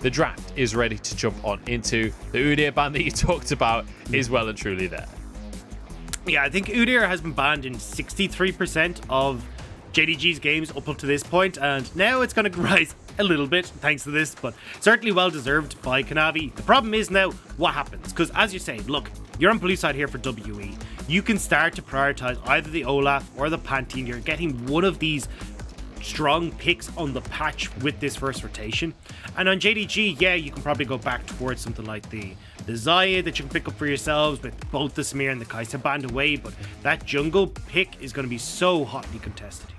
the draft is ready to jump on into. The Udyr ban that you talked about is well and truly there. Yeah, I think Udyr has been banned in 63% of JDG's games up to this point, and now it's going to rise a little bit thanks to this, but certainly well deserved by Kanavi. The problem is now what happens, because as you say, look, you're on blue side here for WE. You can start to prioritize either the Olaf or the Pantheon. You're getting one of these strong picks on the patch with this first rotation. And on JDG, yeah, you can probably go back towards something like the Xayah that you can pick up for yourselves with both the Smear and the Kai'Sa banned away, but that jungle pick is going to be so hotly contested here.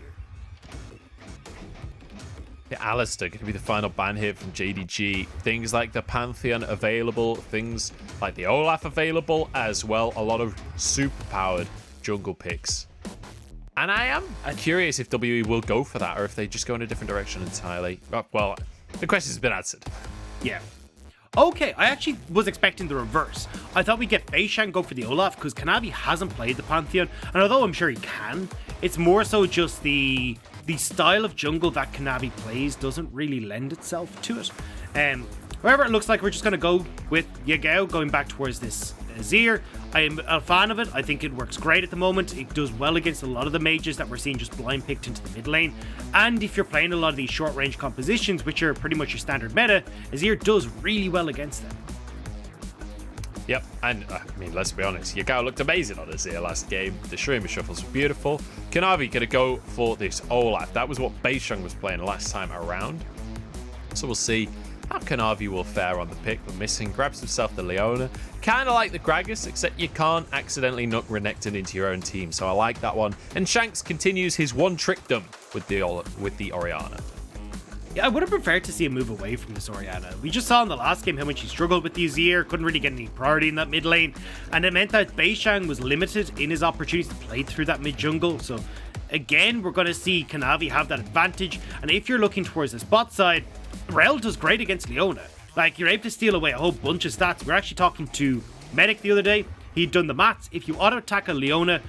The Alistair going to be the final ban here from JDG. Things like the Pantheon available, things like the Olaf available as well. A lot of super powered jungle picks. And I am curious if WE will go for that or if they just go in a different direction entirely. Well, the question's been answered. Yeah. Okay, I actually was expecting the reverse. I thought we'd get Beishang go for the Olaf because Kanavi hasn't played the Pantheon, and although I'm sure he can, it's more so just the style of jungle that Kanavi plays doesn't really lend itself to it. However, it looks like we're just going to go with Yagao going back towards this Azir. I'm a fan of it. I think it works great at the moment. It does well against a lot of the mages that we're seeing just blind picked into the mid lane. And if you're playing a lot of these short range compositions, which are pretty much your standard meta, Azir does really well against them. Yep, and I mean, let's be honest, Yagao looked amazing on Azir last game. The Shreema shuffles were beautiful. Kanavi gonna go for this Olaf. That was what Beishang was playing last time around. So we'll see how Kanavi will fare on the pick. But missing, grabs himself the Leona. Kind of like the Gragas, except you can't accidentally knock Renekton into your own team. So I like that one. And Shanks continues his one trickdom with the Orianna. Yeah, I would have preferred to see a move away from this Orianna. We just saw in the last game how much he struggled with the Azir, couldn't really get any priority in that mid lane, and it meant that Beishang was limited in his opportunities to play through that mid jungle. So again, we're going to see Kanavi have that advantage, and if you're looking towards the spot side, Rel does great against Leona. Like, you're able to steal away a whole bunch of stats. We were actually talking to Medic the other day. He'd done the maths. If you auto-attack a Leona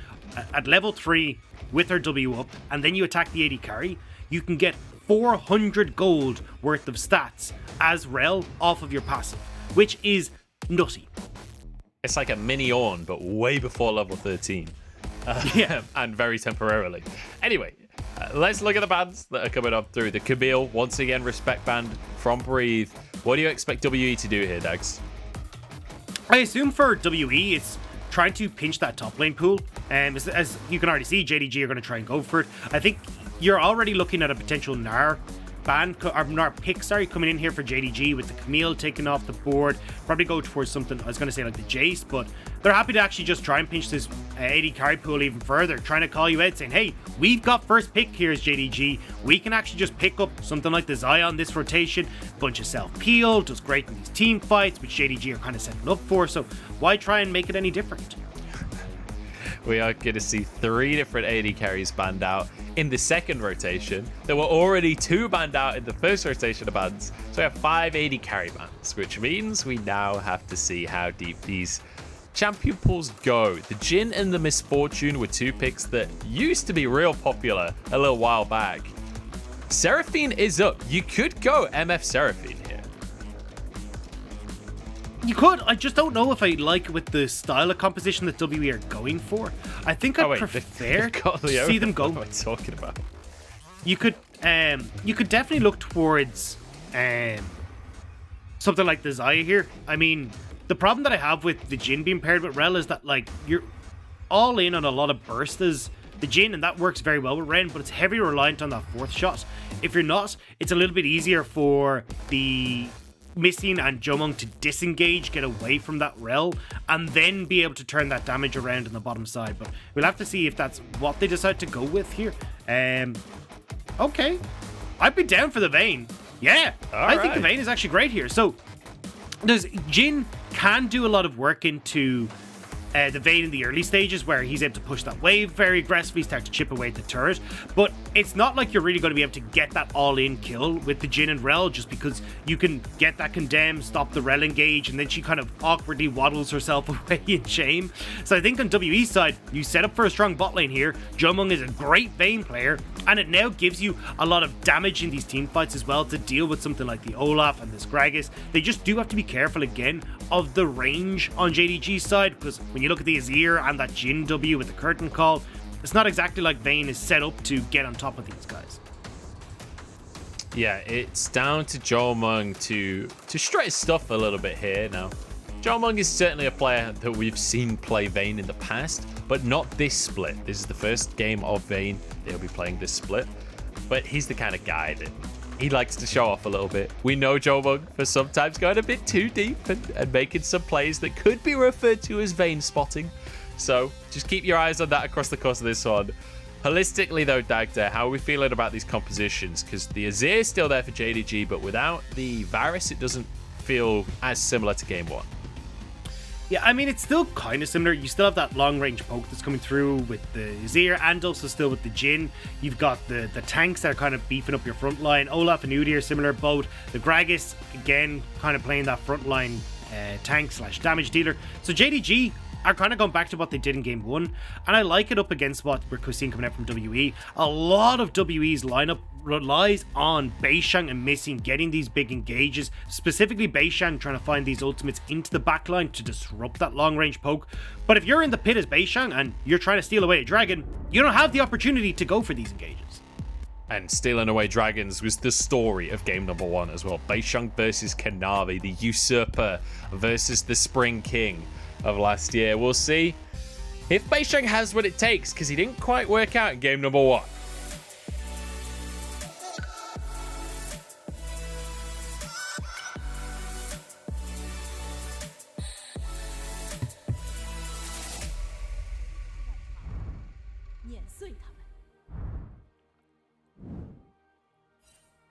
at level 3 with her W up, and then you attack the AD carry, you can get 400 gold worth of stats as Rel off of your passive, which is nutty. It's like a mini Ornn, but way before level 13. Yeah. And very temporarily. Anyway, let's look at the bans that are coming up through. The Camille, once again, respect band from Breathe. What do you expect WE to do here, Dags? I assume for WE, it's trying to pinch that top lane pool. As you can already see, JDG are going to try and go for it. I think you're already looking at a potential Gnar ban, or Gnar pick, coming in here for JDG with the Camille taken off the board. Probably go towards something, I was going to say like the Jace, but they're happy to actually just try and pinch this AD carry pool even further, trying to call you out saying, hey, we've got first pick here as JDG. We can actually just pick up something like the Xayah on this rotation. Bunch of self-peel, does great in these team fights, which JDG are kind of setting up for, so why try and make it any different? We are going to see 3 different AD carries banned out in the second rotation. There were already 2 banned out in the first rotation of bans. So we have 5 AD carry bans, which means we now have to see how deep these champion pools go. The Jhin and the Misfortune were 2 picks that used to be real popular a little while back. Seraphine is up. You could go MF Seraphine here. You could. I just don't know if I like with the style of composition that WE are going for. I think I prefer to see them go. What am I talking about? You could definitely look towards something like the Xayah here. I mean, the problem that I have with the Jhin being paired with Rel is that, like, you're all in on a lot of bursts. The Jhin, and that works very well with Ren, but it's heavily reliant on that 4th shot. If you're not, it's a little bit easier for the Missing and Jomong to disengage, get away from that Rel, and then be able to turn that damage around on the bottom side. But we'll have to see if that's what they decide to go with here. Okay. I'd be down for the Vayne. Yeah. I think the Vayne is actually great here. So Jhin can do a lot of work into the Vayne in the early stages where he's able to push that wave very aggressively, start to chip away at the turret. But it's not like you're really going to be able to get that all-in kill with the Jin and Rel, just because you can get that condemn, stop the Rel engage, and then she kind of awkwardly waddles herself away in shame. So I think on WE's side, you set up for a strong bot lane here. JinDong is a great Vayne player, and it now gives you a lot of damage in these team fights as well to deal with something like the Olaf and this Gragas. They just do have to be careful again of the range on JDG's side, because when you look at the Azir and that Jin W with the curtain call, it's not exactly like Vayne is set up to get on top of these guys. Yeah, it's down to JinDong to strut his stuff a little bit here now. JinDong is certainly a player that we've seen play Vayne in the past, but not this split. This is the first game of Vayne they'll be playing this split. But he's the kind of guy that he likes to show off a little bit. We know JinDong for sometimes going a bit too deep and making some plays that could be referred to as Vayne spotting. So just keep your eyes on that across the course of this one. Holistically though, Dagda, how are we feeling about these compositions? Because the Azir is still there for JDG, but without the Varus, it doesn't feel as similar to game one. Yeah, I mean, it's still kind of similar. You still have that long-range poke that's coming through with the Azir, and also still with the Jin. You've got the tanks that are kind of beefing up your front line. Olaf and Udi are similar both. The Gragas, again, kind of playing that front line tank/damage dealer. So JDG are kind of going back to what they did in game one, and I like it up against what we're seeing coming out from WE. A lot of WE's lineup relies on Beishang and Missing getting these big engages, specifically Beishang trying to find these ultimates into the backline to disrupt that long range poke. But if you're in the pit as Beishang and you're trying to steal away a dragon, you don't have the opportunity to go for these engages. And stealing away dragons was the story of game number one as well. Beishang versus Kanavi, the usurper versus the Spring King of last year. We'll see if Beishang has what it takes, because he didn't quite work out in game number one.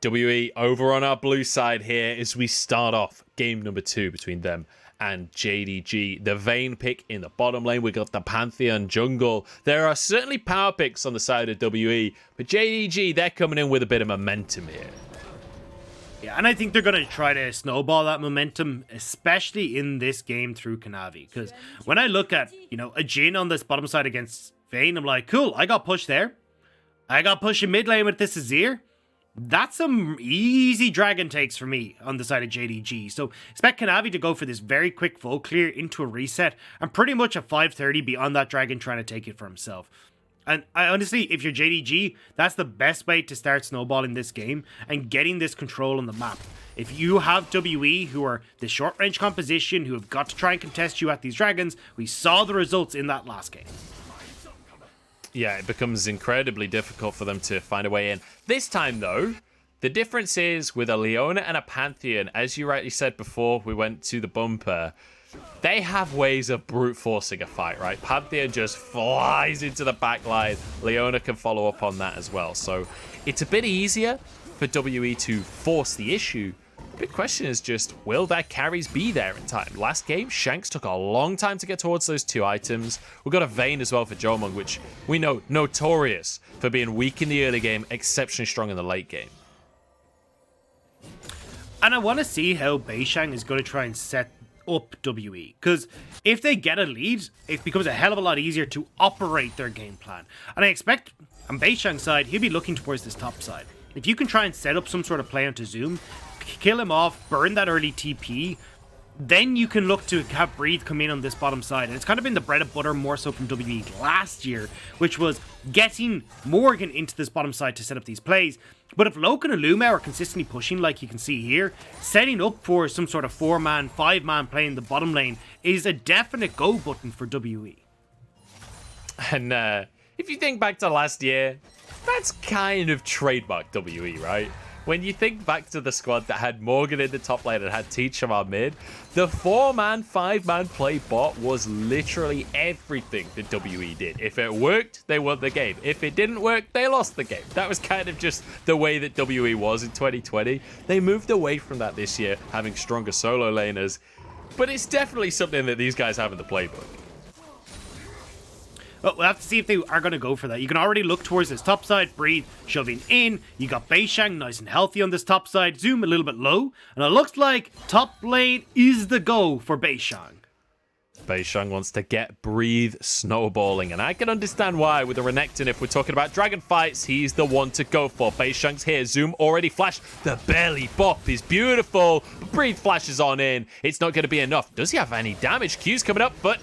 WE over on our blue side here as we start off game number two between them and JDG. The Vayne pick in the bottom lane. We got the Pantheon jungle. There are certainly power picks on the side of WE, but JDG, they're coming in with a bit of momentum here. Yeah, and I think they're going to try to snowball that momentum, especially in this game through Kanavi. Because when I look at, a Jin on this bottom side against Vayne, I'm like, cool, I got pushed there. I got pushed in mid lane with this Azir. That's some easy dragon takes for me on the side of JDG. So expect Kanavi to go for this very quick full clear into a reset and pretty much a 530 beyond that dragon trying to take it for himself. And I honestly, if you're JDG, that's the best way to start snowballing this game and getting this control on the map. If you have WE who are the short range composition who have got to try and contest you at these dragons, we saw the results in that last game. Yeah, it becomes incredibly difficult for them to find a way in. This time, though, the difference is with a Leona and a Pantheon, as you rightly said before we went to the bumper, they have ways of brute forcing a fight, right? Pantheon just flies into the back line. Leona can follow up on that as well. So it's a bit easier for WE to force the issue. The big question is just, will their carries be there in time? Last game, Shanks took a long time to get towards those two items. We've got a Vayne as well for JinDong, which we know notorious for being weak in the early game, exceptionally strong in the late game. And I want to see how Beishang is going to try and set up WE, because if they get a lead, it becomes a hell of a lot easier to operate their game plan. And I expect on Beishang's side, he'll be looking towards this top side. If you can try and set up some sort of play onto Zoom, kill him off, burn that early TP, then you can look to have Breathe come in on this bottom side. And it's kind of been the bread and butter more so from WE last year, which was getting Morgan into this bottom side to set up these plays. But if Loken and Lvmao are consistently pushing, like you can see here, setting up for some sort of 4-man, 5-man play in the bottom lane is a definite go button for WE. And if you think back to last year, that's kind of trademark WE, right? When you think back to the squad that had Morgan in the top lane and had Teacham on mid, the 4-man, 5-man play bot was literally everything that WE did. If it worked, they won the game. If it didn't work, they lost the game. That was kind of just the way that WE was in 2020. They moved away from that this year, having stronger solo laners. But it's definitely something that these guys have in the playbook. But we'll have to see if they are going to go for that. You can already look towards this top side. Breathe, shoving in. You got Beishang nice and healthy on this top side. Zoom a little bit low. And it looks like top lane is the go for Beishang. Beishang wants to get Breathe snowballing, and I can understand why with the Renekton. If we're talking about dragon fights, he's the one to go for. Beishang's here. Zoom already flashed. The belly bop is beautiful. Breathe flashes on in. It's not going to be enough. Does he have any damage? Q's coming up, but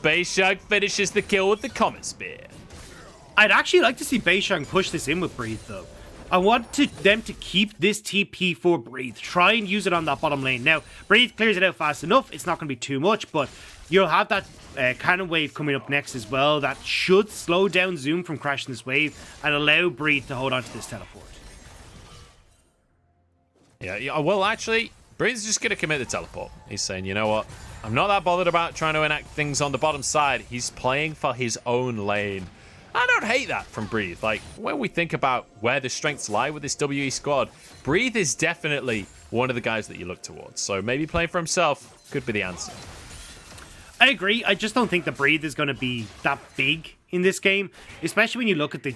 Beishang finishes the kill with the Comet Spear. I'd actually like to see Beishang push this in with Breathe, though. I want them to keep this TP for Breathe. Try and use it on that bottom lane. Now, Breathe clears it out fast enough. It's not going to be too much, but you'll have that cannon wave coming up next as well. That should slow down Zoom from crashing this wave and allow Breathe to hold on to this teleport. Yeah, well, actually, Breathe's just going to commit the teleport. He's saying, you know what? I'm not that bothered about trying to enact things on the bottom side. He's playing for his own lane. I don't hate that from Breathe. Like, when we think about where the strengths lie with this WE squad, Breathe is definitely one of the guys that you look towards. So maybe playing for himself could be the answer. I agree. I just don't think the Breathe is going to be that big in this game, especially when you look at the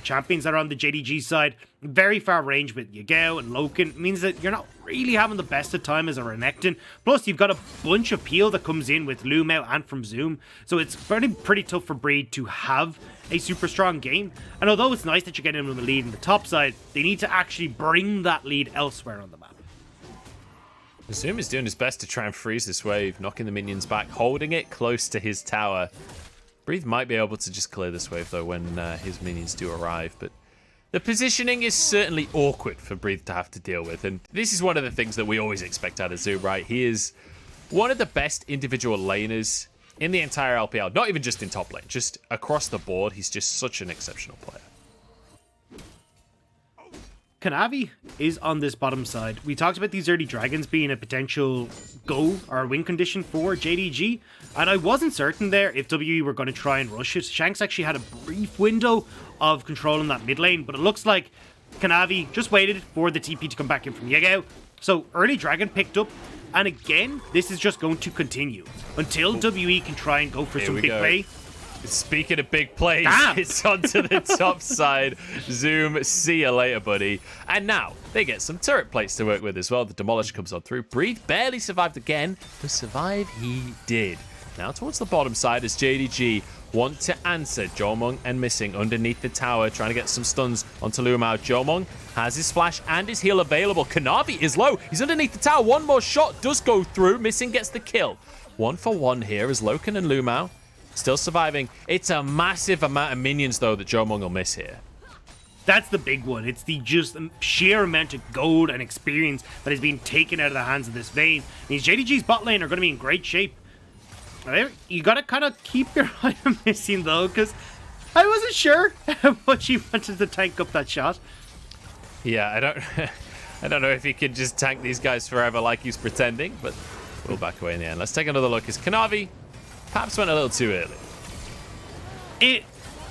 champions that are on the JDG side. Very far range with Yagao and Loken. It means that you're not really having the best of time as a Renekton. Plus, you've got a bunch of peel that comes in with Lvmao and from Zoom. So it's pretty tough for Breed to have a super strong game. And although it's nice that you're getting them a lead in the top side, they need to actually bring that lead elsewhere on the map. Zoom is doing his best to try and freeze this wave, knocking the minions back, holding it close to his tower. Breathe might be able to just clear this wave, though, when his minions do arrive. But the positioning is certainly awkward for Breathe to have to deal with. And this is one of the things that we always expect out of Zoom, right? He is one of the best individual laners in the entire LPL. Not even just in top lane, just across the board. He's just such an exceptional player. Kanavi is on this bottom side. We talked about these early dragons being a potential go or win condition for JDG, and I wasn't certain there if WE were going to try and rush it. Shanks actually had a brief window of controlling that mid lane, but it looks like Kanavi just waited for the TP to come back in from Yagao. So early dragon picked up, and again, this is just going to continue until WE can try and go for some big play. Speaking of big plays, Damn. It's onto the top side. Zoom, see you later, buddy. And now they get some turret plates to work with as well. The Demolish comes on through. Breathe barely survived again, but survive he did. Now towards the bottom side as JDG want to answer. Jomong and Missing underneath the tower, trying to get some stuns onto Lvmao. Jomong has his flash and his heal available. Kanavi is low. He's underneath the tower. One more shot does go through. Missing gets the kill. 1 for 1 here as Loken and Lvmao still surviving. It's a massive amount of minions, though, that Jomong will miss here. That's the big one. It's the just sheer amount of gold and experience that is being taken out of the hands of this Vayne. Means JDG's bot lane are going to be in great shape. You got to kind of keep your eye on Missing, though, because I wasn't sure how much he wanted to tank up that shot. Yeah, I don't know if he can just tank these guys forever like he's pretending, but we'll back away in the end. Let's take another look as Kanavi perhaps went a little too early. It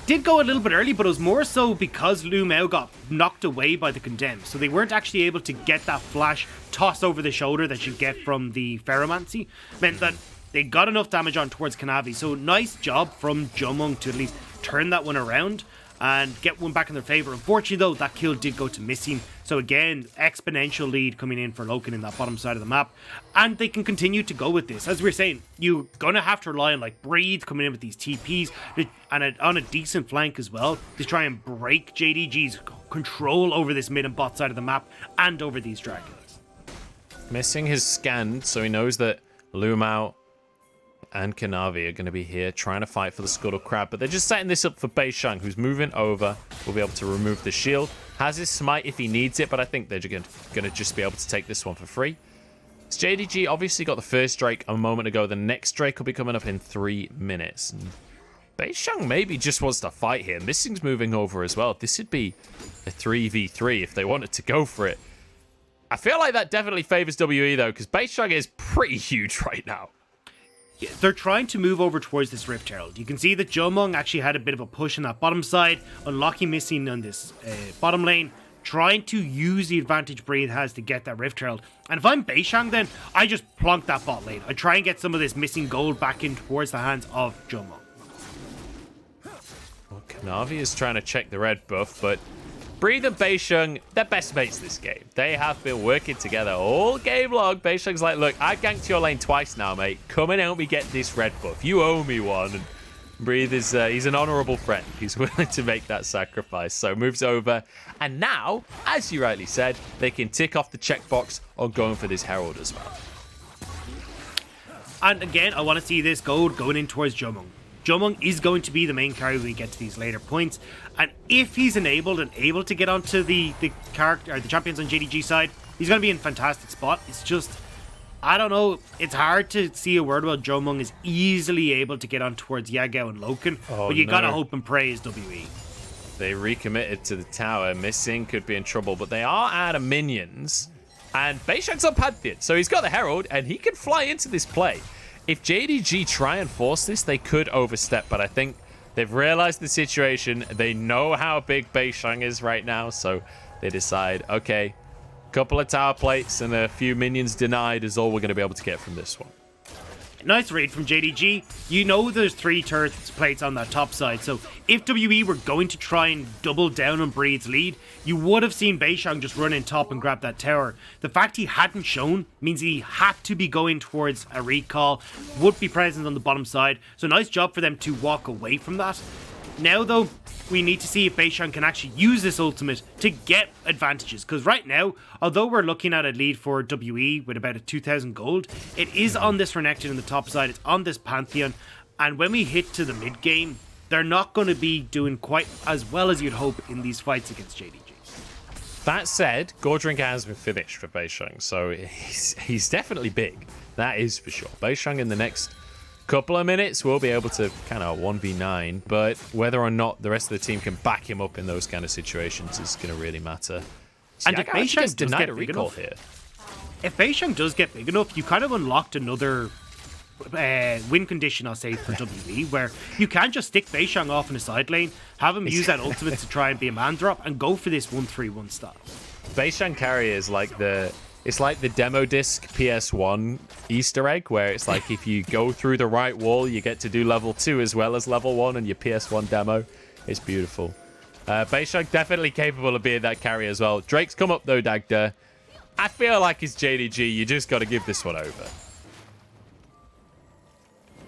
did go a little bit early, but it was more so because Lvmao got knocked away by the Condemned. So they weren't actually able to get that flash toss over the shoulder that you get from the Ferromancy. Meant that they got enough damage on towards Kanavi. So nice job from Jomong to at least turn that one around and get one back in their favor. Unfortunately, though, that kill did go to Missing. So again, exponential lead coming in for Loken in that bottom side of the map. And they can continue to go with this. As we were saying, you're going to have to rely on like Breathe coming in with these TPs and on a decent flank as well to try and break JDG's control over this mid and bot side of the map and over these dragons. Missing his scanned, so he knows that Lvmao and Kanavi are going to be here trying to fight for the Scuttle Crab, but they're just setting this up for Beishang, who's moving over. Will be able to remove the shield. Has his smite if he needs it, but I think they're going to just be able to take this one for free. JDG obviously got the first Drake a moment ago. The next Drake will be coming up in 3 minutes. And Beishang maybe just wants to fight here. Missing's moving over as well. This would be a 3v3 if they wanted to go for it. I feel like that definitely favors WE, though, because Beishang is pretty huge right now. Yeah, they're trying to move over towards this Rift Herald. You can see that Jomong actually had a bit of a push on that bottom side, unlocking Missing on this bottom lane, trying to use the advantage Breathe has to get that Rift Herald. And if I'm Beishang, then I just plonk that bot lane. I try and get some of this Missing gold back in towards the hands of Jomong. Kanavi is trying to check the red buff, but Breathe and Beishang, they're best mates this game. They have been working together all game long. Beishang's like, look, I ganked your lane twice now, mate. Come and help me get this red buff. You owe me one. And Breathe is, he's an honorable friend. He's willing to make that sacrifice. So moves over. And now, as you rightly said, they can tick off the checkbox on going for this Herald as well. And again, I want to see this gold going in towards JinDong. JinDong is going to be the main carry when we get to these later points. And if he's enabled and able to get onto the character or the champions on JDG side, he's going to be in a fantastic spot. It's just, I don't know, it's hard to see a world where JinDong is easily able to get on towards Yagao and Loken. But you got to hope and pray is WE. They recommitted to the tower. Missing could be in trouble, but they are out of minions. And Beishang's on Pantheon, so he's got the Herald, and he can fly into this play. If JDG try and force this, they could overstep, but I think they've realized the situation. They know how big Beishang is right now, so they decide, okay, couple of tower plates and a few minions denied is all we're going to be able to get from this one. Nice read from JDG. You know there's 3 turret plates on that top side, so if WE were going to try and double down on Breed's lead, you would have seen Beishang just run in top and grab that tower. The fact he hadn't shown means he had to be going towards a recall, would be present on the bottom side, so nice job for them to walk away from that. Now though, we need to see if Beishang can actually use this ultimate to get advantages, because right now, although we're looking at a lead for WE with about a 2,000 gold, it is on this Renekton in the top side, it's on this Pantheon, and when we hit to the mid game, they're not going to be doing quite as well as you'd hope in these fights against JDG. That said, Gordrinker has been finished for Beishang, so he's definitely big. That is for sure. Beishang in the next couple of minutes will be able to kind of 1v9, but whether or not the rest of the team can back him up in those kind of situations is going to really matter. So and if Beishang does denied get a big recall enough, here. If Beishang does get big enough, you kind of unlocked another win condition, I'll say, for WE, where you can just stick Beishang off in the side lane, have him use that ultimate to try and be a man drop, and go for this 1-3-1 style. Beishang carry is like it's like the demo disc PS1 Easter egg, where it's like if you go through the right wall, you get to do level 2 as well as level 1 and your PS1 demo. It's beautiful. Beishang definitely capable of being that carry as well. Drake's come up though, Dagda. I feel like it's JDG. You just got to give this one over.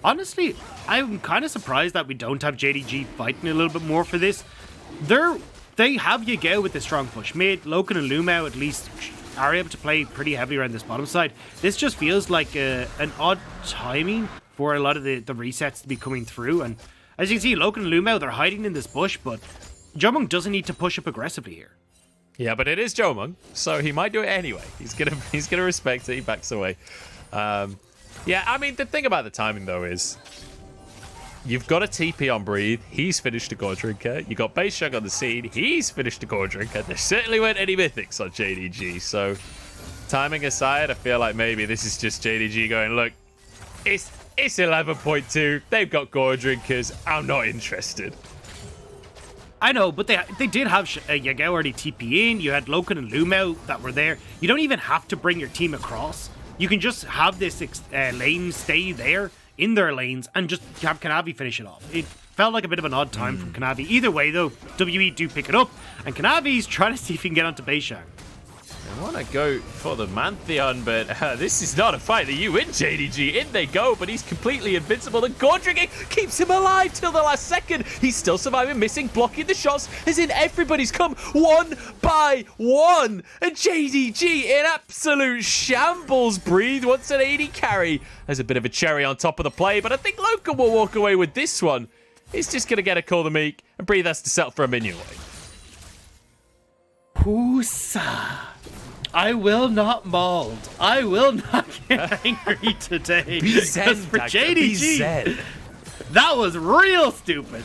Honestly, I'm kind of surprised that we don't have JDG fighting a little bit more for this. They have Yagao with the strong push mid. Loken and Lvmao at least are able to play pretty heavily around this bottom side. This just feels like an odd timing for a lot of the resets to be coming through. And as you can see, Loken and Lvmao, they're hiding in this bush, but JinDong doesn't need to push up aggressively here. Yeah, but it is JinDong, so he might do it anyway. He's gonna respect it. He backs away. Yeah, I mean, the thing about the timing, though, is you've got a TP on Breathe. He's finished a Gordrinker. You got Beishang on the scene. He's finished a Gordrinker. There certainly weren't any mythics on JDG. So, timing aside, I feel like maybe this is just JDG going, look, it's 11.2. They've got Gordrinkers. I'm not interested. I know, but they did have Yagao already TP in. You had Loken and Lvmao that were there. You don't even have to bring your team across. You can just have this lane stay there in their lanes and just have Kanavi finish it off. It felt like a bit of an odd time from Kanavi. Either way, though, WE do pick it up, and Kanavi's trying to see if he can get onto Beishang. I want to go for the Pantheon, but this is not a fight that you win, JDG. In they go, but he's completely invincible. And Gordrinker keeps him alive till the last second. He's still surviving, missing, blocking the shots, as in everybody's come one by one. And JDG in absolute shambles. Breathe wants an 80 carry. There's a bit of a cherry on top of the play, but I think Loken will walk away with this one. He's just going to get a call to Meek, and Breathe has to settle for a minion wave. Poosa. I will not mold. I will not get angry today. Be zen, for Dagda, JDG, be zen. That was real stupid.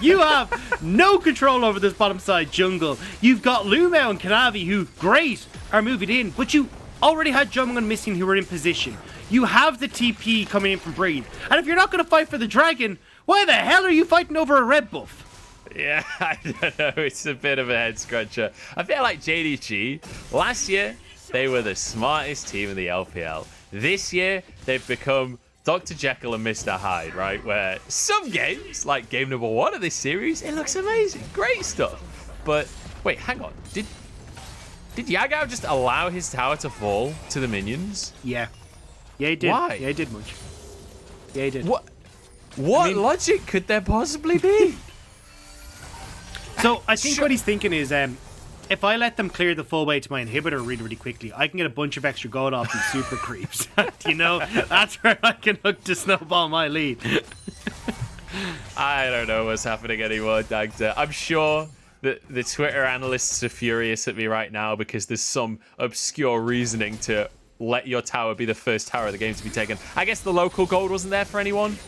You have no control over this bottom side jungle. You've got Lvmao and Kanavi, who, great, are moving in, but you already had JinDong and Missing who were in position. You have the TP coming in from Breathe. And if you're not going to fight for the dragon, why the hell are you fighting over a red buff? Yeah, I don't know. It's a bit of a head scratcher. I feel like JDG, last year, they were the smartest team in the LPL. This year, they've become Dr. Jekyll and Mr. Hyde, right? Where some games, like game number 1 of this series, it looks amazing. Great stuff. But wait, hang on. Did Yagao just allow his tower to fall to the minions? Yeah. Yeah, he did. Why? Yeah, he did much. Yeah, he did. What logic could there possibly be? So I think what he's thinking is, if I let them clear the full way to my inhibitor really, really quickly, I can get a bunch of extra gold off these super creeps. You know, that's where I can look to snowball my lead. I don't know what's happening anymore, Dagda. I'm sure that the Twitter analysts are furious at me right now because there's some obscure reasoning to let your tower be the first tower of the game to be taken. I guess the local gold wasn't there for anyone.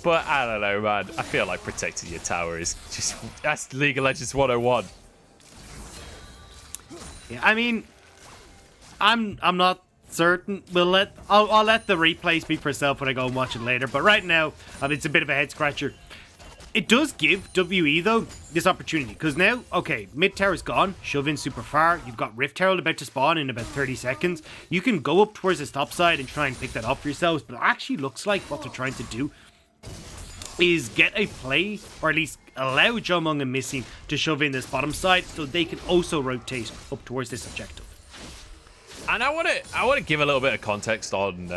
But I don't know, man. I feel like protecting your tower is just... That's League of Legends 101. Yeah, I mean, I'm not certain. I'll let the replay speak for itself when I go and watch it later. But right now, it's a bit of a head scratcher. It does give WE though this opportunity because now, okay, mid tower's gone, shove in super far. You've got Rift Herald about to spawn in about 30 seconds. You can go up towards this top side and try and pick that up for yourselves. But it actually looks like what they're trying to do is get a play, or at least allow JinDong and Missing to shove in this bottom side so they can also rotate up towards this objective. And I want to give a little bit of context on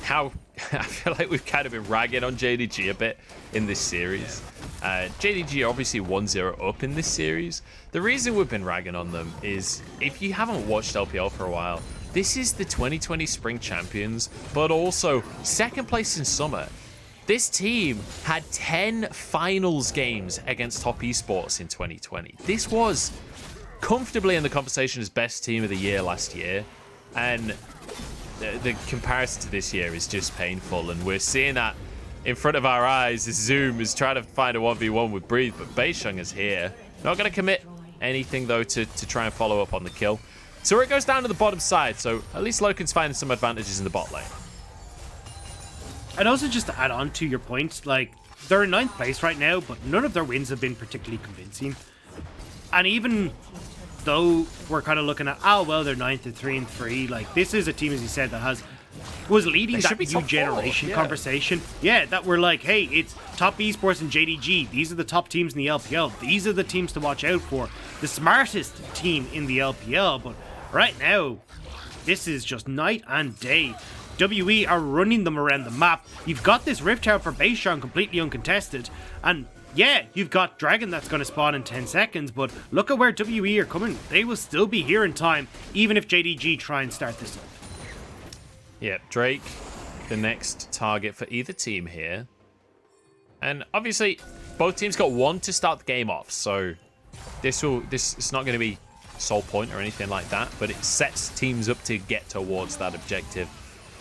how I feel like we've kind of been ragging on JDG a bit in this series. JDG are obviously 1-0 up in this series. The reason we've been ragging on them is, if you haven't watched LPL for a while, this is the 2020 Spring Champions, but also second place in Summer. This team had 10 finals games against top esports in 2020. This was comfortably in the conversation as best team of the year last year. And the comparison to this year is just painful. And we're seeing that in front of our eyes as Zoom is trying to find a 1v1 with Breathe. But Beishang is here. Not going to commit anything, though, to try and follow up on the kill. So it goes down to the bottom side. So at least Loken's finding some advantages in the bot lane. And also, just to add on to your point, like, they're in 9th place right now, but none of their wins have been particularly convincing. And even though we're kind of looking at, oh, well, they're 9th and 3-3, like, this is a team, as you said, that was leading that new generation conversation. Yeah, that we're like, hey, it's top esports and JDG. These are the top teams in the LPL. These are the teams to watch out for. The smartest team in the LPL. But right now, this is just night and day. WE are running them around the map. You've got this Rift Tower for Beishang completely uncontested. And yeah, you've got Dragon that's going to spawn in 10 seconds. But look at where WE are coming. They will still be here in time, even if JDG try and start this up. Yeah, Drake, the next target for either team here. And obviously, both teams got 1 to start the game off. So this it's not going to be sole point or anything like that. But it sets teams up to get towards that objective.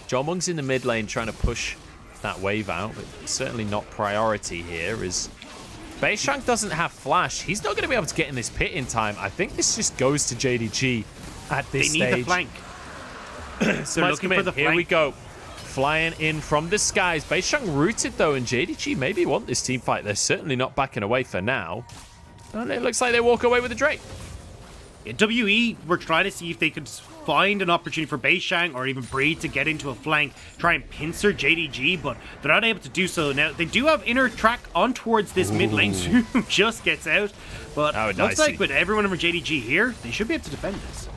JinDong's in the mid lane trying to push that wave out, but certainly not priority here. As Beishang doesn't have flash, he's not going to be able to get in this pit in time. I think this just goes to JDG at this stage. They need the flank. So let's come in. Here we go. Flying in from the skies. Beishang rooted though, and JDG maybe want this team fight. They're certainly not backing away for now. And it looks like they walk away with the Drake. Yeah, WE were trying to see if they could find an opportunity for Beishang or even Breed to get into a flank, try and pincer JDG, but they're not able to do so. Now, they do have inner track on towards this mid lane, who just gets out, but looks like with everyone over JDG here, they should be able to defend this.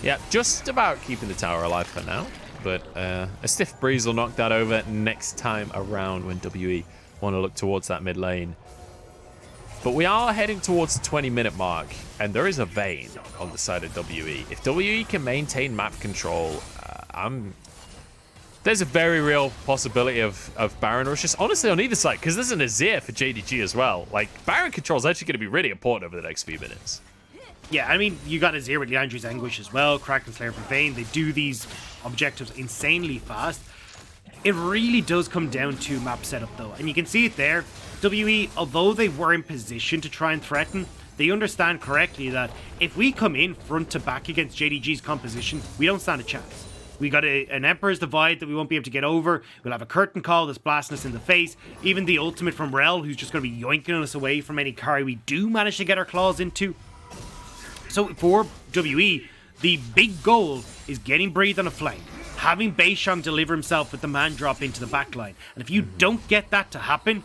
Yeah, just about keeping the tower alive for now, but a stiff breeze will knock that over next time around when WE want to look towards that mid lane. But we are heading towards the 20-minute mark, and there is a Vayne on the side of WE. If WE can maintain map control, there's a very real possibility of Baron rushes. Honestly, on either side, because there's an Azir for JDG as well. Like, Baron control is actually going to be really important over the next few minutes. Yeah, I mean, you got Azir with Leandri's Anguish as well, Kraken Slayer for Vayne. They do these objectives insanely fast. It really does come down to map setup, though, and you can see it there. WE, although they were in position to try and threaten, they understand correctly that if we come in front to back against JDG's composition, we don't stand a chance. We got an Emperor's Divide that we won't be able to get over. We'll have a Curtain Call that's blasting us in the face. Even the ultimate from Rel, who's just going to be yoinking us away from any carry we do manage to get our claws into. So for WE, the big goal is getting Breathe on a flank, having Beishang deliver himself with the man drop into the backline. And if you don't get that to happen,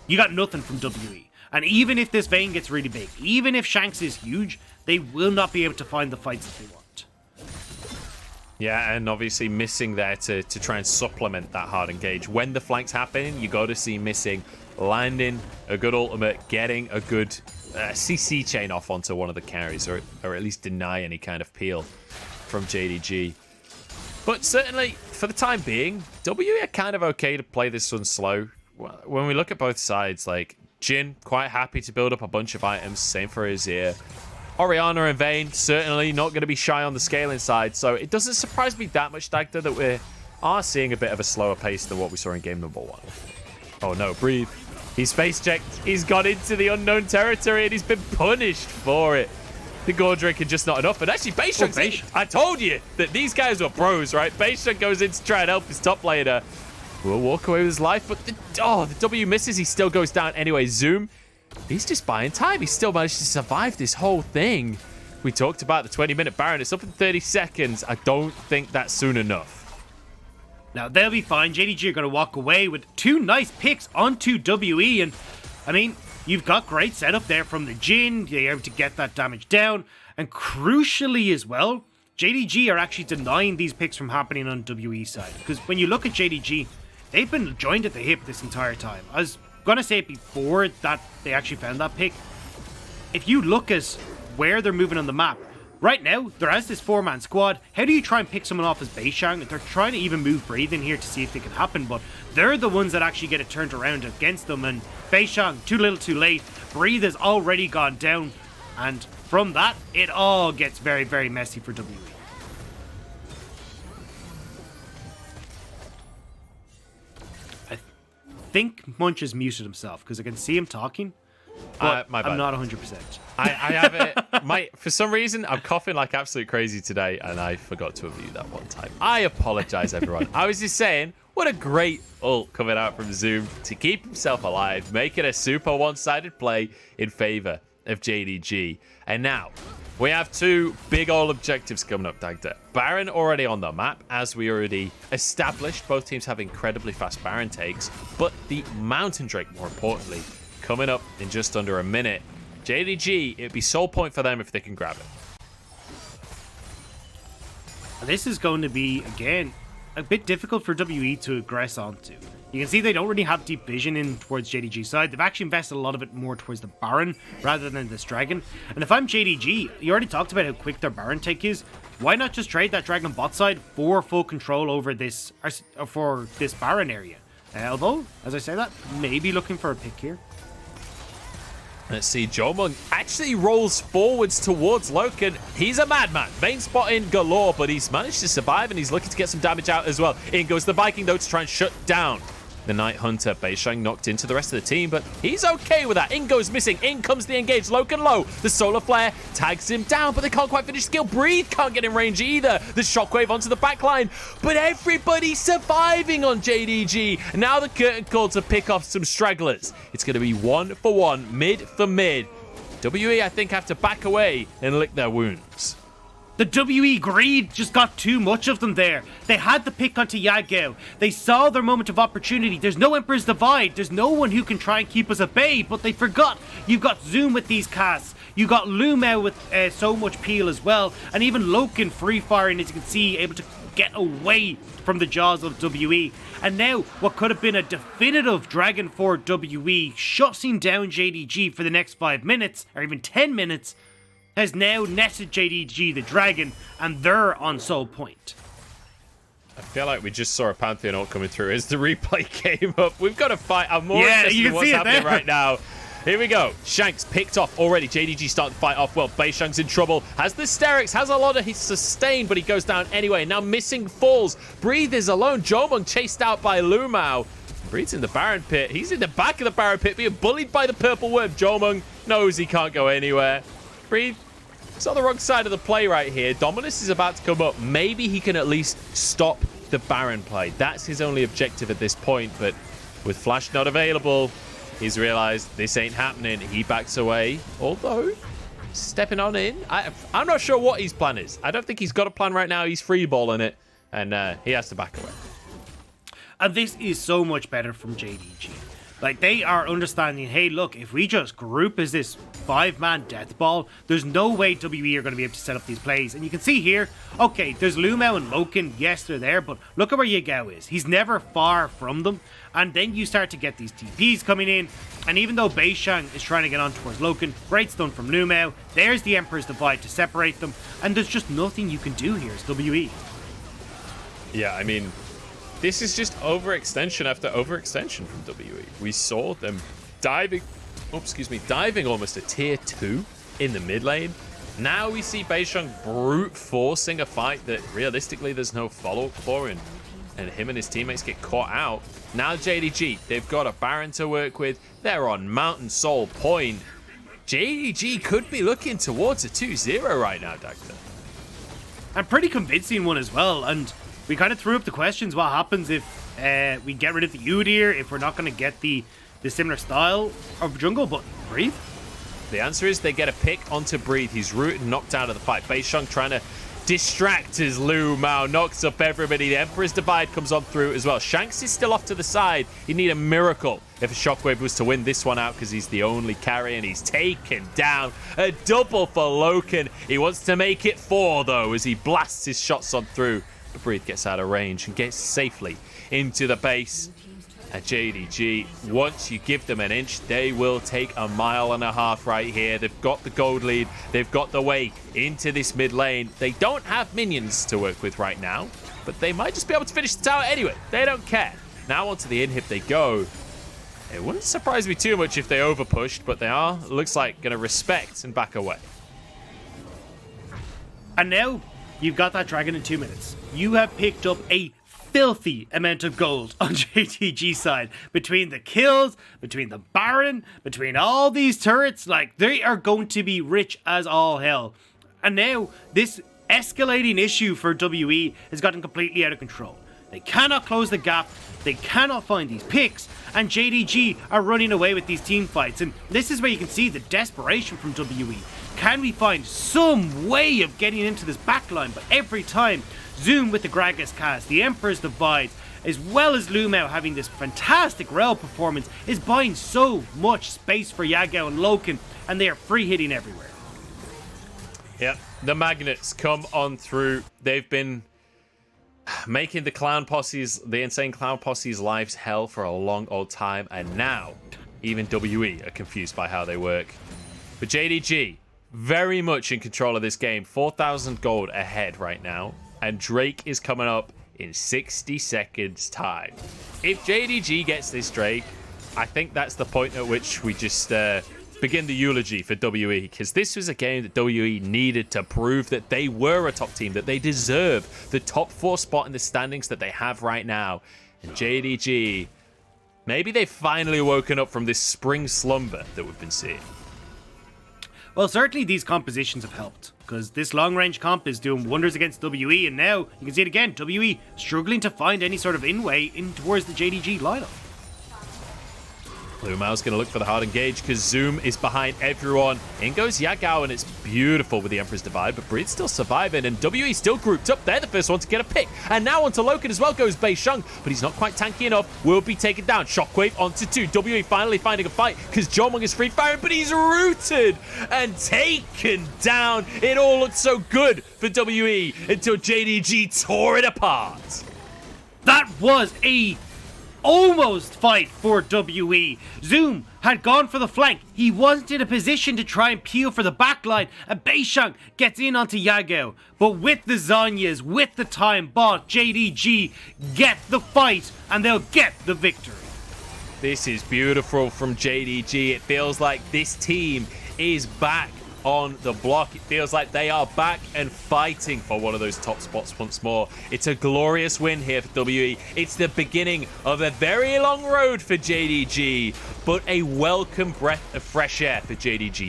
you got nothing from WE. And even if this Vayne gets really big, even if Shanks is huge, they will not be able to find the fights that they want. Yeah, and obviously missing there to try and supplement that hard engage. When the flanks happen, you got to see missing, landing a good ultimate, getting a good CC chain off onto one of the carries, or at least deny any kind of peel from JDG. But certainly, for the time being, WE are kind of okay to play this one slow. When we look at both sides, like, Jin, quite happy to build up a bunch of items, same for Azir. Orianna and Vayne, certainly not going to be shy on the scaling side, so it doesn't surprise me that much, Dagda, that we are seeing a bit of a slower pace than what we saw in game number 1. Oh no, breathe. He's face checked, he's got into the unknown territory, and he's been punished for it. The Gordrick are just not enough, but actually Beishang, I told you that these guys were pros, right? Beishang goes in to try and help his top laner. Will walk away with his life, but the W misses, he still goes down anyway. Zoom, he's just buying time. He still managed to survive this whole thing. We talked about the 20-minute Baron. It's up in 30 seconds. I don't think that's soon enough. Now, they'll be fine. JDG are going to walk away with 2 nice picks onto WE. And, I mean, you've got great setup there from the Jin. You're able to get that damage down. And crucially as well, JDG are actually denying these picks from happening on WE side. Because when you look at JDG, they've been joined at the hip this entire time. I was going to say it before that they actually found that pick. If you look at where they're moving on the map, right now, there is this 4-man squad. How do you try and pick someone off as Beishang? They're trying to even move Breathe in here to see if it can happen, but they're the ones that actually get it turned around against them, and Beishang, too little too late. Breathe has already gone down, and from that, it all gets very, very messy for WE. I think Munch has muted himself because I can see him talking, but I'm not 100%. I have it. For some reason, I'm coughing like absolute crazy today, and I forgot to review that one time. I apologize, everyone. I was just saying, what a great ult coming out from Zoom to keep himself alive, make it a super one-sided play in favor of JDG. And now, we have 2 big old objectives coming up, Dagda. Baron already on the map, as we already established. Both teams have incredibly fast Baron takes, but the Mountain Drake, more importantly, coming up in just under a minute. JDG, it'd be soul point for them if they can grab it. This is going to be, again, a bit difficult for WE to aggress onto. You can see they don't really have deep vision in towards JDG side. They've actually invested a lot of it more towards the Baron rather than this Dragon. And if I'm JDG, you already talked about how quick their Baron take is. Why not just trade that Dragon bot side for full control over this, for this Baron area? Although, as I say that, maybe looking for a pick here. Let's see, Jomung actually rolls forwards towards Loken. He's a madman. Main spotting galore, but he's managed to survive, and he's looking to get some damage out as well. In goes the Viking, though, to try and shut down the Night Hunter. Beishang knocked into the rest of the team, but he's okay with that. In goes missing. In comes the engage. Loken low. The Solar Flare tags him down, but they can't quite finish skill. Breathe can't get in range either. The Shockwave onto the backline, but everybody's surviving on JDG. Now the curtain call to pick off some stragglers. It's going to be 1-for-1, mid for mid. WE, I think, have to back away and lick their wounds. The WE greed just got too much of them there. They had the pick onto Yagao. They saw their moment of opportunity. There's no Emperor's Divide. There's no one who can try and keep us at bay, but they forgot. You've got Zoom with these casts. You got Lvmao with so much peel as well. And even Loken free firing, as you can see, able to get away from the jaws of WE. And now, what could have been a definitive Dragon for WE, shutting down JDG for the next 5 minutes, or even 10 minutes, has now netted JDG the Dragon, and they're on soul point. I feel like we just saw a Pantheon ult coming through as the replay came up. We've got to fight. I'm more interested in what's happening right now. Here we go. Shanks picked off already. JDG starting to fight off well. Beishang's in trouble. Has the Sterix. Has a lot of his sustain, but he goes down anyway. Now missing falls. Breathe is alone. Jomung chased out by Lvmao. Breathe's in the Baron pit. He's in the back of the Baron pit being bullied by the purple worm. Jomung knows he can't go anywhere. Breathe. It's on the wrong side of the play right here. Dominus is about to come up. Maybe he can at least stop the Baron play. That's his only objective at this point, but with Flash not available, he's realized this ain't happening. He backs away, although stepping on in. I'm not sure what his plan is. I don't think he's got a plan right now. He's freeballing it. And he has to back away. And this is so much better from JDG. Like, they are understanding, hey, look, if we just group as this 5-man death ball, there's no way WE are going to be able to set up these plays. And you can see here, okay, there's Lvmao and Loken. Yes, they're there, but look at where Yagao is. He's never far from them. And then you start to get these TPs coming in. And even though Beishang is trying to get on towards Loken, great stun from Lvmao. There's the Emperor's Divide to separate them. And there's just nothing you can do here as WE. Yeah, I mean, this is just overextension after overextension from WE. We saw them diving, diving almost a tier 2 in the mid lane. Now we see Beishang brute forcing a fight that realistically there's no follow-up for, and him and his teammates get caught out. Now JDG, they've got a Baron to work with. They're on Mountain Soul Point. JDG could be looking towards a 2-0 right now, Dagda. And pretty convincing one as well. And we kind of threw up the questions, what happens if we get rid of the Udyr, if we're not going to get the similar style of jungle, but Breathe? The answer is they get a pick onto Breathe. He's rooted and knocked out of the fight. Beishang trying to distract his Lvmao, knocks up everybody. The Emperor's Divide comes on through as well. Shanks is still off to the side. He'd need a miracle if a Shockwave was to win this one out, because he's the only carry, and he's taken down. A double for Loken. He wants to make it 4, though, as he blasts his shots on through. But Breathe gets out of range and gets safely into the base. And JDG, once you give them an inch, they will take a 1.5 miles right here. They've got the gold lead. They've got the way into this mid lane. They don't have minions to work with right now, but they might just be able to finish the tower anyway. They don't care. Now onto the inhib they go. It wouldn't surprise me too much if they overpushed, but they are, looks like, going to respect and back away. And now you've got that dragon in 2 minutes. You have picked up a filthy amount of gold on JDG side. Between the kills, between the Baron, between all these turrets, like, they are going to be rich as all hell. And now this escalating issue for WE has gotten completely out of control. They cannot close the gap, they cannot find these picks, and JDG are running away with these team fights. And this is where you can see the desperation from WE. Can we find some way of getting into this backline? But every time, Zoom with the Gragas cast, the Emperor's Divide, as well as Lvmao having this fantastic rail performance, is buying so much space for Yagao and Loken, and they are free hitting everywhere. Yep, the magnets come on through. They've been making the clown posses, the insane clown posses' lives hell for a long old time, and now even WE are confused by how they work. But JDG, very much in control of this game. 4,000 gold ahead right now. And Drake is coming up in 60 seconds time. If JDG gets this Drake, I think that's the point at which we just begin the eulogy for WE, because this was a game that WE needed to prove that they were a top team, that they deserve the top 4 spot in the standings that they have right now. And JDG, maybe they've finally woken up from this spring slumber that we've been seeing. Well, certainly these compositions have helped, because this long-range comp is doing wonders against WE, and now you can see it again, WE struggling to find any sort of in-way in towards the JDG lineup. Lvmao's going to look for the hard engage because Zoom is behind everyone. In goes Yagao, and it's beautiful with the Emperor's Divide, but Breed's still surviving, and WE still grouped up. They're the first one to get a pick. And now onto Loken as well goes Beishang, but he's not quite tanky enough. Will be taken down. Shockwave onto 2. WE finally finding a fight because Jomong is free firing, but he's rooted and taken down. It all looked so good for WE until JDG tore it apart. That was a almost fight for WE. Zoom had gone for the flank. He wasn't in a position to try and peel for the backline, and Beishang gets in onto Yagao. But with the Zanyas, with the time bought, JDG get the fight, and they'll get the victory. This is beautiful from JDG. It feels like this team is back on the block. It feels like they are back and fighting for one of those top spots once more. It's a glorious win here for WE. It's the beginning of a very long road for JDG, but a welcome breath of fresh air for JDG.